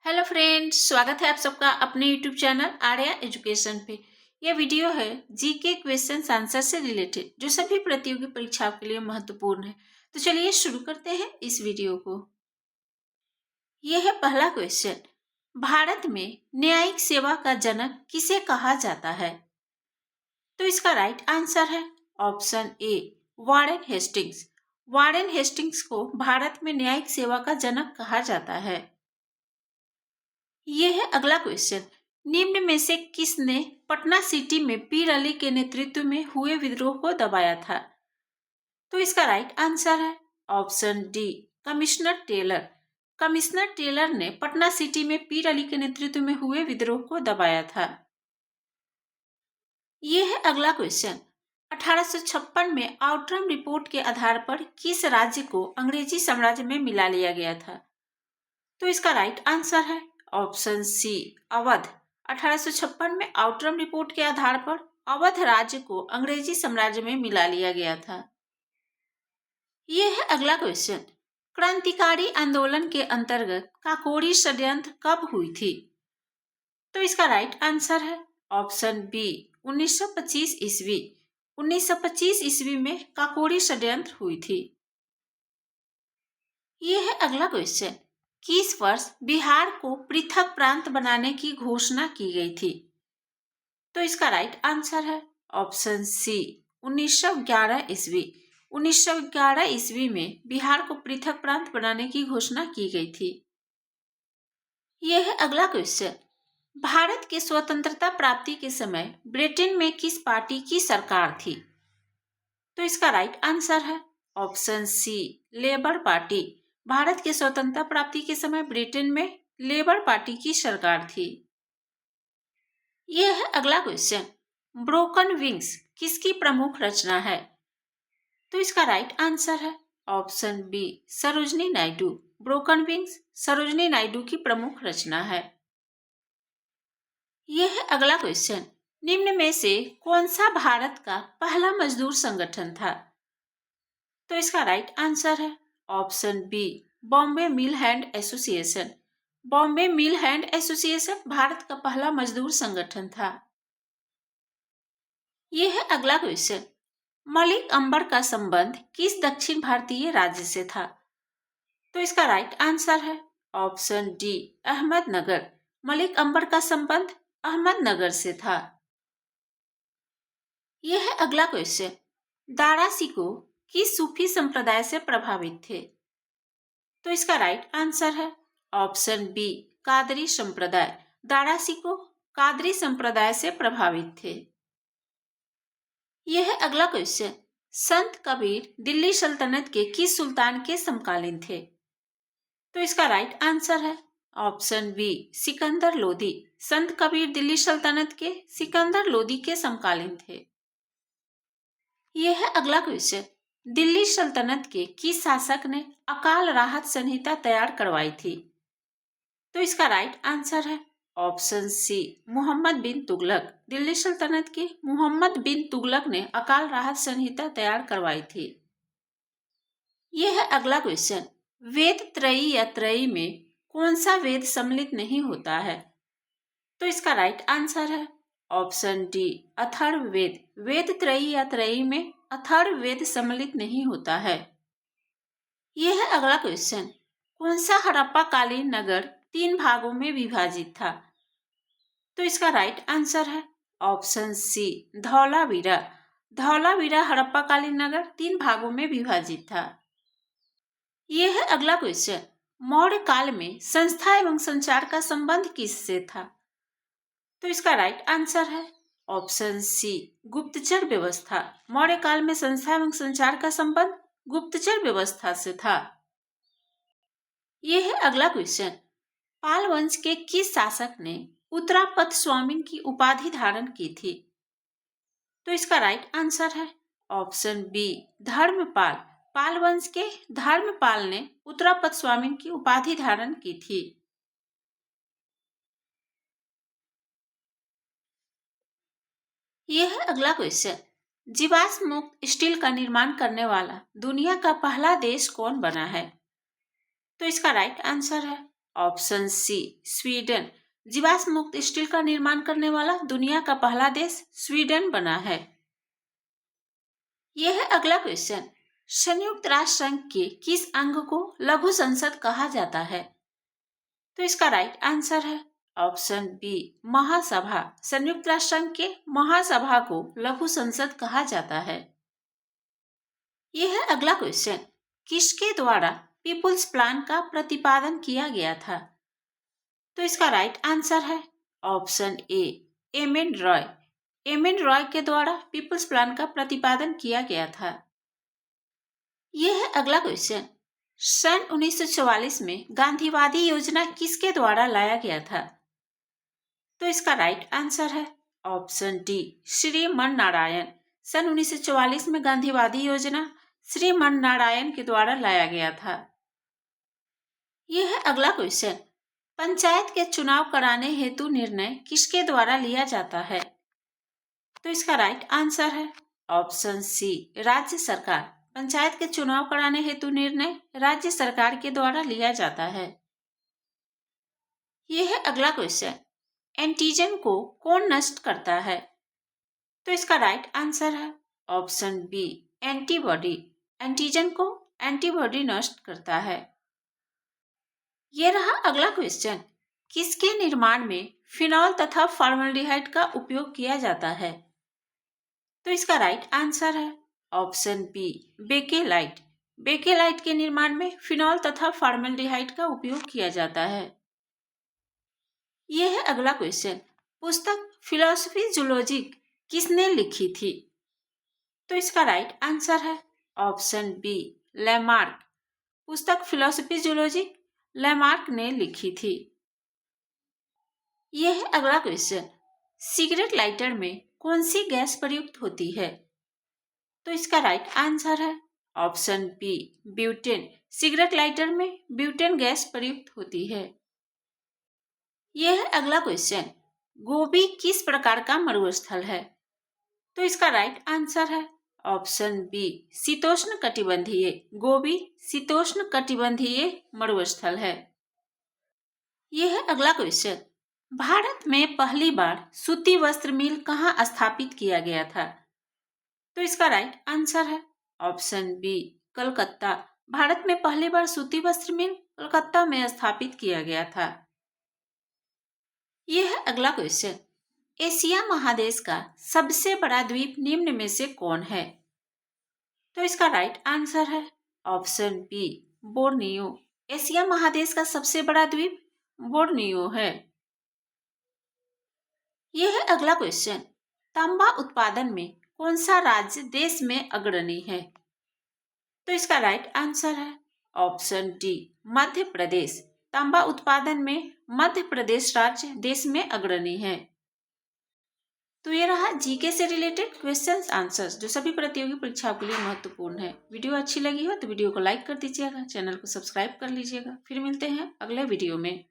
Hello friends, स्वागत है आप सबका अपने यूट्यूब चैनल आर्या एजुकेशन पे। यह वीडियो है जीके क्वेश्चन आंसर से रिलेटेड जो सभी प्रतियोगी परीक्षाओं के लिए महत्वपूर्ण है। तो चलिए शुरू करते हैं इस वीडियो को। यह है पहला क्वेश्चन। भारत में न्यायिक सेवा का जनक किसे कहा जाता है? तो इसका राइट आंसर है ऑप्शन ए, वारेन हेस्टिंग्स। वारेन हेस्टिंग्स को भारत में न्यायिक सेवा का जनक कहा जाता है। ये है अगला क्वेश्चन। निम्न में से किसने पटना सिटी में पीर अली के नेतृत्व में हुए विद्रोह को दबाया था? तो इसका राइट आंसर है option D, commissioner Taylor. Commissioner Taylor ने पटना सिटी में पीर अली के नेतृत्व में हुए विद्रोह को दबाया था। यह है अगला क्वेश्चन। 1856 में आउटरम रिपोर्ट के आधार पर किस राज्य को अंग्रेजी साम्राज्य में मिला लिया गया था? तो इसका राइट आंसर है ऑप्शन सी, अवध। 1856 में आउटरम रिपोर्ट के आधार पर अवध राज्य को अंग्रेजी साम्राज्य में मिला लिया गया था। यह है अगला क्वेश्चन। क्रांतिकारी आंदोलन के अंतर्गत काकोरी षड्यंत्र कब हुई थी? तो इसका राइट आंसर है ऑप्शन बी, 1925 ईस्वी। 1925 ईस्वी में काकोरी षड्यंत्र हुई थी। यह है अगला क्वेश्चन। किस वर्ष बिहार को पृथक प्रांत बनाने की घोषणा की गई थी? तो इसका राइट आंसर है ऑप्शन सी, 1911 ईस्वी। 1911 ईस्वी में बिहार को पृथक प्रांत बनाने की घोषणा की गई थी। यह है अगला क्वेश्चन। भारत के स्वतंत्रता प्राप्ति के समय ब्रिटेन में किस पार्टी की सरकार थी? तो इसका राइट आंसर है option C, labour party. Bharat के स्वतंत्रता प्राप्ति के समय ब्रिटेन में लेबर पार्टी की सरकार थी। यह है अगला क्वेश्चन। ब्रोकन विंग्स किसकी प्रमुख रचना है? तो इसका राइट आंसर है option B, Sarojini Naidu. Broken wings Sarojini Naidu की प्रमुख रचना है। यह है अगला क्वेश्चन। निम्न में से कौन सा भारत का पहला मजदूर संगठन था? तो इसका राइट आंसर है ऑप्शन बी, बॉम्बे मिल हैंड एसोसिएशन। बॉम्बे मिल हैंड एसोसिएशन भारत का पहला मजदूर संगठन था। यह है अगला क्वेश्चन। मलिक अंबर का संबंध किस दक्षिण भारतीय राज्य से था? तो इसका राइट आंसर है ऑप्शन डी, अहमदनगर। मलिक अंबर का संबंध अहमदनगर से था। यह है अगला क्वेश्चन। दारा सिकोह किस सूफी संप्रदाय से प्रभावित थे? तो इसका राइट आंसर है ऑप्शन बी, कादरी संप्रदाय। दारा सिकोह कादरी संप्रदाय से प्रभावित थे। यह है अगला क्वेश्चन। संत कबीर दिल्ली सल्तनत के किस सुल्तान के समकालीन थे? तो इसका राइट आंसर है ऑप्शन बी, सिकंदर लोदी। संत कबीर दिल्ली सल्तनत के सिकंदर लोदी के समकालीन थे। यह है अगला क्वेश्चन। दिल्ली सल्तनत के किस शासक ने अकाल राहत संहिता तैयार करवाई थी? तो इसका राइट आंसर है ऑप्शन सी, मोहम्मद बिन तुगलक। दिल्ली सल्तनत के मोहम्मद बिन तुगलक ने अकाल राहत संहिता तैयार करवाई थी। यह है अगला क्वेश्चन। वेद त्रयी या त्रयी में कौन सा वेद सम्मिलित नहीं होता है? तो इसका राइट आंसर है ऑप्शन डी, अथर्ववेद। वेद त्रयी या त्रयी में अथर्ववेद सम्मिलित नहीं होता है। यह है अगला क्वेश्चन। कौन सा हड़प्पा कालीन नगर 3 भागों में विभाजित था? तो इसका राइट आंसर है ऑप्शन सी, धौलावीरा। धौलावीरा हड़प्पा कालीन नगर 3 भागों में विभाजित था। यह है अगला क्वेश्चन। मौर्य काल में संस्था एवं संचार का संबंध किससे था? तो इसका राइट आंसर है ऑप्शन सी, गुप्तचर व्यवस्था। मौर्य काल में संस्था एवं संचार का संबंध गुप्तचर व्यवस्था से था। यह है अगला क्वेश्चन। पाल वंश के किस शासक ने उत्तरापद स्वामिन की उपाधि धारण की थी? तो इसका राइट आंसर है ऑप्शन बी, धर्मपाल। पाल वंश के धर्मपाल ने उत्तरापद स्वामिन की उपाधि धारण की थी। यह है अगला क्वेश्चन। जीवाश्म मुक्त स्टील का निर्माण करने वाला दुनिया का पहला देश कौन बना है? तो इसका राइट आंसर है ऑप्शन सी स्वीडन। जीवाश्म मुक्त स्टील का निर्माण करने वाला दुनिया का पहला देश स्वीडन बना है। यह है अगला क्वेश्चन। संयुक्त राष्ट्र संघ के किस अंग को लघु संसद कहा जाता है? तो इसका राइट आंसर है ऑप्शन बी महासभा। संयुक्त राष्ट्र संघ के महासभा को लघु संसद कहा जाता है। यह है अगला क्वेश्चन। किसके द्वारा पीपुल्स प्लान का प्रतिपादन किया गया था? तो इसका राइट आंसर है option A M N Roy. M N Roy के द्वारा पीपुल्स प्लान का प्रतिपादन किया गया था। यह है अगला क्वेश्चन। सन 1944 में गांधीवादी योजना किसके द्वारा लाया गया था? तो इसका राइट आंसर है ऑप्शन डी श्रीमन नारायण। सन 1944 में गांधीवादी योजना श्रीमन नारायण के द्वारा लाया गया था। यह है अगला क्वेश्चन। पंचायत के चुनाव कराने हेतु निर्णय किसके द्वारा लिया जाता है? तो इसका राइट आंसर है ऑप्शन सी राज्य सरकार। पंचायत के चुनाव कराने हेतु निर्णय राज्य सरकार के द्वारा लिया जाता है। यह है अगला क्वेश्चन। एंटीजन को कौन नष्ट करता है? तो इसका राइट आंसर है ऑप्शन बी एंटीबॉडी। एंटीजन को एंटीबॉडी नष्ट करता है। यह रहा अगला क्वेश्चन। किसके निर्माण में फिनॉल तथा फॉर्मल्डिहाइड का उपयोग किया जाता है? तो इसका राइट आंसर है ऑप्शन बी बेकेलाइट। बेकेलाइट के निर्माण में फिनॉल तथा फॉर्मल्डिहाइड का उपयोग किया जाता है। यह है अगला क्वेश्चन। पुस्तक फिलॉसफी जूलॉजी किसने लिखी थी? तो इसका राइट आंसर है ऑप्शन बी लेमार्क। पुस्तक फिलॉसफी जूलॉजी लेमार्क ने लिखी थी। यह है अगला क्वेश्चन। सिगरेट लाइटर में कौन सी गैस प्रयुक्त होती है? तो इसका राइट आंसर है option B butane. Cigarette lighter में ब्यूटेन गैस प्रयुक्त होती है। यह है अगला क्वेश्चन। गोबी किस प्रकार का मरुस्थल है? तो इसका राइट आंसर है ऑप्शन बी शीतोष्ण कटिबंधीय। गोबी शीतोष्ण कटिबंधीय मरुस्थल है। यह है अगला क्वेश्चन। भारत में पहली बार सूती वस्त्र मिल कहाँ स्थापित किया गया था? तो इसका राइट आंसर है ऑप्शन बी कलकत्ता। भारत में पहली बार सूती वस्त्र मिल कलकत्ता में स्थापित किया गया था। यह है अगला क्वेश्चन। एशिया महादेश का सबसे बड़ा द्वीप निम्न में से कौन है? तो इसका राइट आंसर है ऑप्शन बी बोर्नियो। एशिया महादेश का सबसे बड़ा द्वीप बोर्नियो है। यह है अगला क्वेश्चन। तांबा उत्पादन में कौन सा राज्य देश में अग्रणी है? तो इसका राइट आंसर है ऑप्शन डी मध्य प्रदेश। तांबा उत्पादन में मध्य प्रदेश राज्य देश में अग्रणी है। तो ये रहा जीके से रिलेटेड क्वेश्चंस आंसर्स जो सभी प्रतियोगी परीक्षाओं के लिए महत्वपूर्ण है। वीडियो अच्छी लगी हो तो वीडियो को लाइक कर दीजिएगा, चैनल को सब्सक्राइब कर लीजिएगा। फिर मिलते हैं अगले वीडियो में।